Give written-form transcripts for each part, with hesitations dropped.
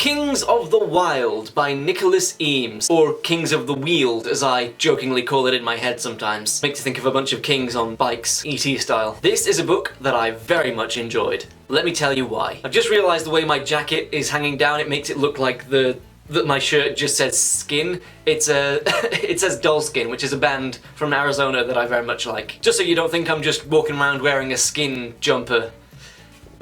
Kings of the Wyld by Nicholas Eames, or Kings of the Wyld as I jokingly call it in my head sometimes. Makes you think of a bunch of kings on bikes, E.T. style. This is a book that I very much enjoyed. Let me tell you why. I've just realised the way my jacket is hanging down, it makes it look like that my shirt just says skin. It says Doll Skin, which is a band from Arizona that I very much like. Just so you don't think I'm just walking around wearing a skin jumper.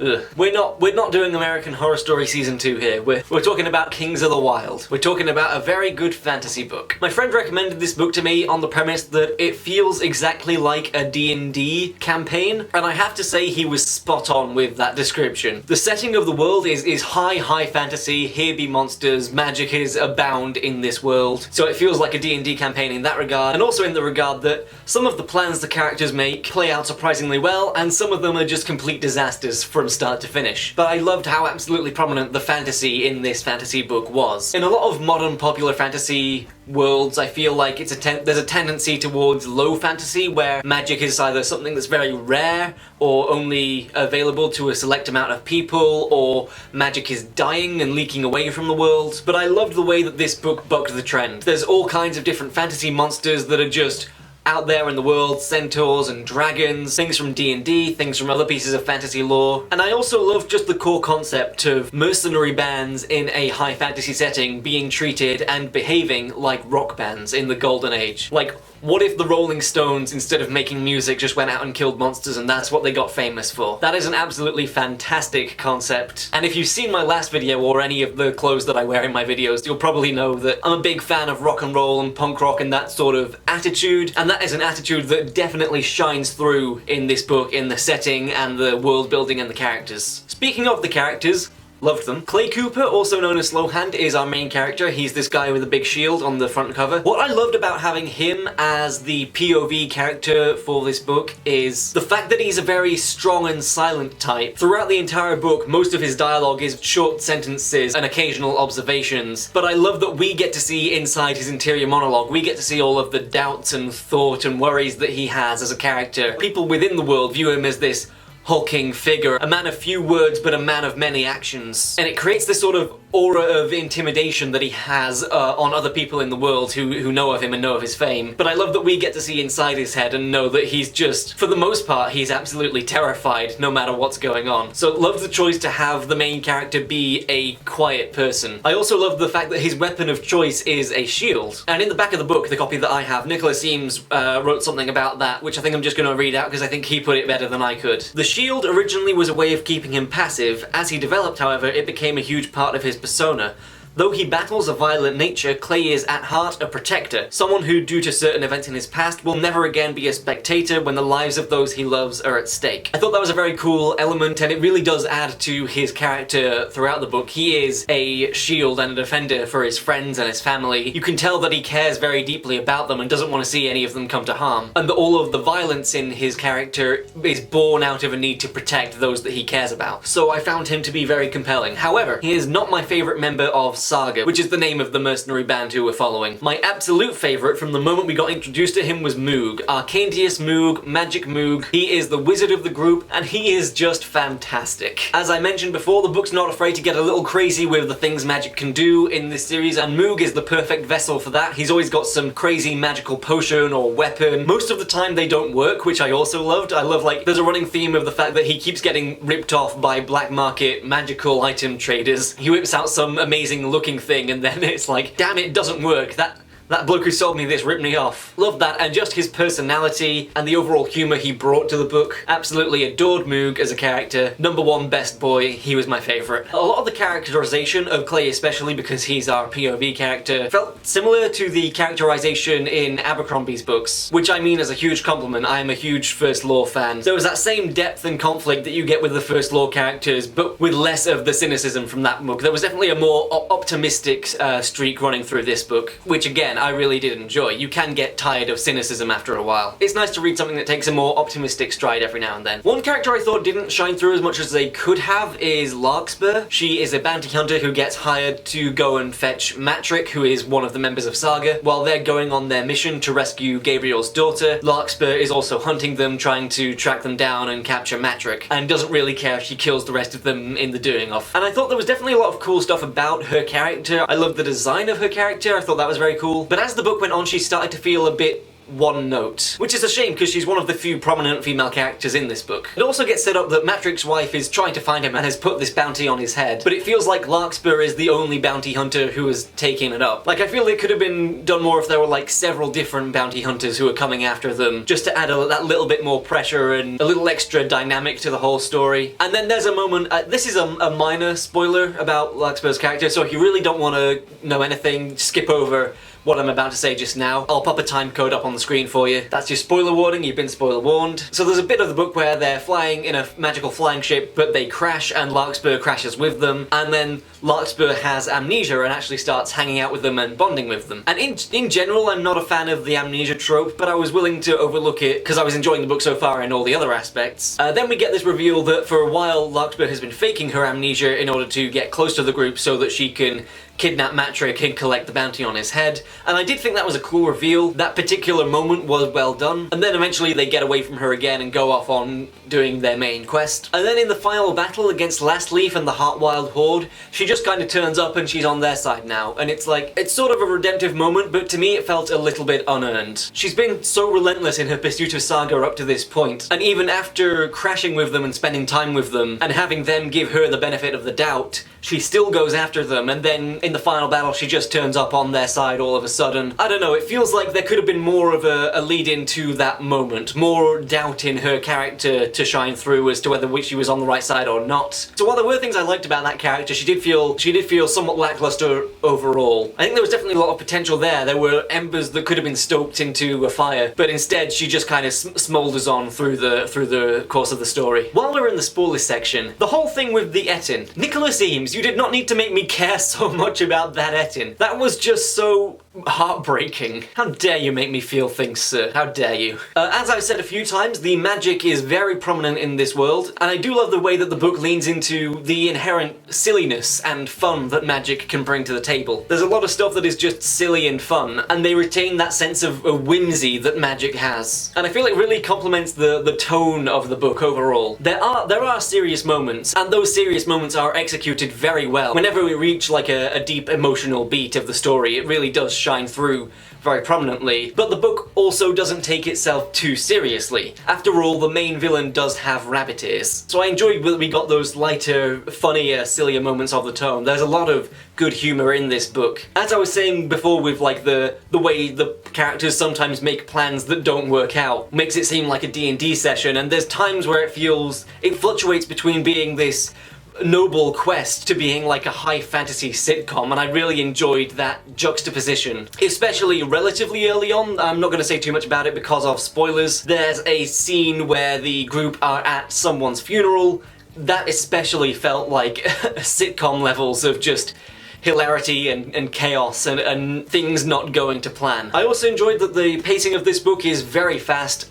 Ugh. We're not doing American Horror Story Season 2 here. We're talking about Kings of the Wyld. We're talking about a very good fantasy book. My friend recommended this book to me on the premise that it feels exactly like a D&D campaign, and I have to say he was spot on with that description. The setting of the world is high fantasy, here be monsters, magic is abound in this world, so it feels like a D&D campaign in that regard, and also in the regard that some of the plans the characters make play out surprisingly well, and some of them are just complete disasters from start to finish. But I loved how absolutely prominent the fantasy in this fantasy book was. In a lot of modern popular fantasy worlds, I feel like there's a tendency towards low fantasy where magic is either something that's very rare or only available to a select amount of people, or magic is dying and leaking away from the world. But I loved the way that this book bucked the trend. There's all kinds of different fantasy monsters that are just out there in the world, centaurs and dragons, things from D&D, things from other pieces of fantasy lore. And I also love just the core concept of mercenary bands in a high fantasy setting being treated and behaving like rock bands in the Golden Age. Like, what if the Rolling Stones, instead of making music, just went out and killed monsters and that's what they got famous for? That is an absolutely fantastic concept. And if you've seen my last video or any of the clothes that I wear in my videos, you'll probably know that I'm a big fan of rock and roll and punk rock and that sort of attitude. And that is an attitude that definitely shines through in this book, in the setting and the world building and the characters. Speaking of the characters, loved them. Clay Cooper, also known as Slowhand, is our main character. He's this guy with a big shield on the front cover. What I loved about having him as the POV character for this book is the fact that he's a very strong and silent type. Throughout the entire book, most of his dialogue is short sentences and occasional observations, but I love that we get to see inside his interior monologue. We get to see all of the doubts and thought and worries that he has as a character. People within the world view him as this hulking figure, a man of few words but a man of many actions. And it creates this sort of aura of intimidation that he has on other people in the world who know of him and know of his fame. But I love that we get to see inside his head and know that he's just, for the most part, he's absolutely terrified no matter what's going on. So love the choice to have the main character be a quiet person. I also love the fact that his weapon of choice is a shield. And in the back of the book, the copy that I have, Nicholas Eames wrote something about that, which I think I'm just going to read out because I think he put it better than I could. The shield originally was a way of keeping him passive. As he developed, however, it became a huge part of his persona. Though he battles a violent nature, Clay is at heart a protector, someone who, due to certain events in his past, will never again be a spectator when the lives of those he loves are at stake. I thought that was a very cool element, and it really does add to his character throughout the book. He is a shield and a defender for his friends and his family. You can tell that he cares very deeply about them and doesn't want to see any of them come to harm, and that all of the violence in his character is born out of a need to protect those that he cares about. So I found him to be very compelling. However, he is not my favourite member of Saga, which is the name of the mercenary band who we're following. My absolute favourite from the moment we got introduced to him was Moog. Arcandius Moog, Magic Moog. He is the wizard of the group, and he is just fantastic. As I mentioned before, the book's not afraid to get a little crazy with the things magic can do in this series, and Moog is the perfect vessel for that. He's always got some crazy magical potion or weapon. Most of the time they don't work, which I also loved. I love, like, there's a running theme of the fact that he keeps getting ripped off by black market magical item traders. He whips out some amazing looking thing and then it's like, damn, it doesn't work. That bloke who sold me this ripped me off. Love that, and just his personality and the overall humour he brought to the book. Absolutely adored Moog as a character. Number one best boy, he was my favourite. A lot of the characterisation of Clay, especially because he's our POV character, felt similar to the characterisation in Abercrombie's books, which I mean as a huge compliment. I am a huge First Law fan. There was that same depth and conflict that you get with the First Law characters, but with less of the cynicism from that book. There was definitely a more optimistic streak running through this book, which again, I really did enjoy. You can get tired of cynicism after a while. It's nice to read something that takes a more optimistic stride every now and then. One character I thought didn't shine through as much as they could have is Larkspur. She is a bounty hunter who gets hired to go and fetch Matrick, who is one of the members of Saga. While they're going on their mission to rescue Gabriel's daughter, Larkspur is also hunting them, trying to track them down and capture Matrick, and doesn't really care if she kills the rest of them in the doing of. And I thought there was definitely a lot of cool stuff about her character. I loved the design of her character, I thought that was very cool. But as the book went on, she started to feel a bit one note, which is a shame because she's one of the few prominent female characters in this book. It also gets set up that Matrick's wife is trying to find him and has put this bounty on his head, but it feels like Larkspur is the only bounty hunter who has taken it up. Like, I feel it could have been done more if there were like several different bounty hunters who are coming after them, just to add that little bit more pressure and a little extra dynamic to the whole story. And then there's a moment, this is a minor spoiler about Larkspur's character, so if you really don't want to know anything, skip over what I'm about to say just now. I'll pop a time code up on the screen for you. That's your spoiler warning, you've been spoiler warned. So there's a bit of the book where they're flying in a magical flying ship, but they crash and Larkspur crashes with them, and then Larkspur has amnesia and actually starts hanging out with them and bonding with them. And in general, I'm not a fan of the amnesia trope, but I was willing to overlook it because I was enjoying the book so far and all the other aspects. Then we get this reveal that for a while Larkspur has been faking her amnesia in order to get close to the group so that she can kidnap Matrick and collect the bounty on his head, and I did think that was a cool reveal. That particular moment was well done, and then eventually they get away from her again and go off on doing their main quest. And then in the final battle against Lastleaf and the Wyld Horde, she just kind of turns up and she's on their side now, and it's like, it's sort of a redemptive moment, but to me it felt a little bit unearned. She's been so relentless in her pursuit of Saga up to this point, and even after crashing with them and spending time with them, and having them give her the benefit of the doubt, she still goes after them, and then in the final battle she just turns up on their side all of a sudden. I don't know, it feels like there could have been more of a lead into that moment, more doubt in her character to shine through as to whether she was on the right side or not. So while there were things I liked about that character, she did feel somewhat lackluster overall. I think there was definitely a lot of potential there. There were embers that could have been stoked into a fire, but instead she just kind of smolders on through the course of the story. While we're in the spoilers section, the whole thing with the Ettin. Nicholas Eames, you did not need to make me care so much about that Ettin. That was just so heartbreaking. How dare you make me feel things, sir? How dare you? As I've said a few times, the magic is very prominent in this world, and I do love the way that the book leans into the inherent silliness and fun that magic can bring to the table. There's a lot of stuff that is just silly and fun, and they retain that sense of whimsy that magic has. And I feel it really complements the tone of the book overall. There are serious moments, and those serious moments are executed very well. Whenever we reach like a deep emotional beat of the story, it really does shine through very prominently, but the book also doesn't take itself too seriously. After all, the main villain does have rabbit ears. So I enjoyed that we got those lighter, funnier, sillier moments of the tone. There's a lot of good humour in this book. As I was saying before with like the way the characters sometimes make plans that don't work out, makes it seem like a D&D session, and there's times where it fluctuates between being this noble quest to being like a high fantasy sitcom, and I really enjoyed that juxtaposition, especially relatively early on. I'm not going to say too much about it because of spoilers. There's a scene where the group are at someone's funeral. That especially felt like sitcom levels of just hilarity and chaos and things not going to plan. I also enjoyed that the pacing of this book is very fast,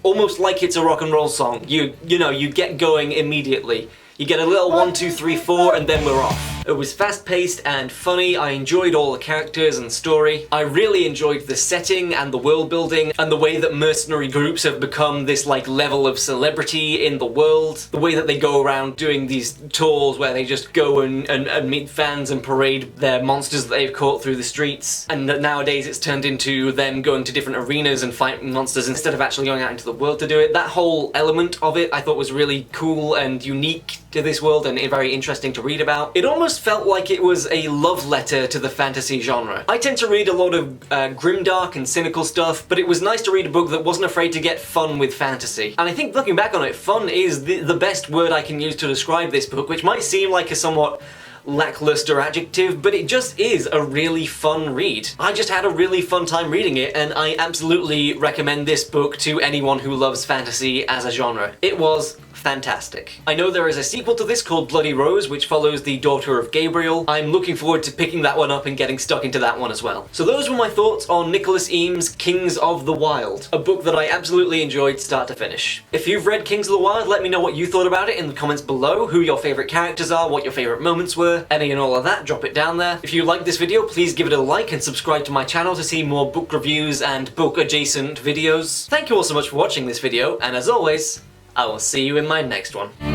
almost like it's a rock and roll song. You know, you get going immediately. You get a little 1, 2, 3, 4, and then we're off. It was fast-paced and funny. I enjoyed all the characters and story. I really enjoyed the setting and the world building and the way that mercenary groups have become this like level of celebrity in the world. The way that they go around doing these tours where they just go and meet fans and parade their monsters that they've caught through the streets. And that nowadays it's turned into them going to different arenas and fighting monsters instead of actually going out into the world to do it. That whole element of it I thought was really cool and unique to this world and very interesting to read about. It almost felt like it was a love letter to the fantasy genre. I tend to read a lot of grimdark and cynical stuff, but it was nice to read a book that wasn't afraid to get fun with fantasy. And I think looking back on it, fun is the best word I can use to describe this book, which might seem like a somewhat lackluster adjective, but it just is a really fun read. I just had a really fun time reading it, and I absolutely recommend this book to anyone who loves fantasy as a genre. It was fantastic. I know there is a sequel to this called Bloody Rose, which follows the daughter of Gabriel. I'm looking forward to picking that one up and getting stuck into that one as well. So those were my thoughts on Nicholas Eames' Kings of the Wyld, a book that I absolutely enjoyed start to finish. If you've read Kings of the Wyld, let me know what you thought about it in the comments below, who your favourite characters are, what your favourite moments were, any and all of that, drop it down there. If you liked this video, please give it a like and subscribe to my channel to see more book reviews and book adjacent videos. Thank you all so much for watching this video, and as always, I will see you in my next one.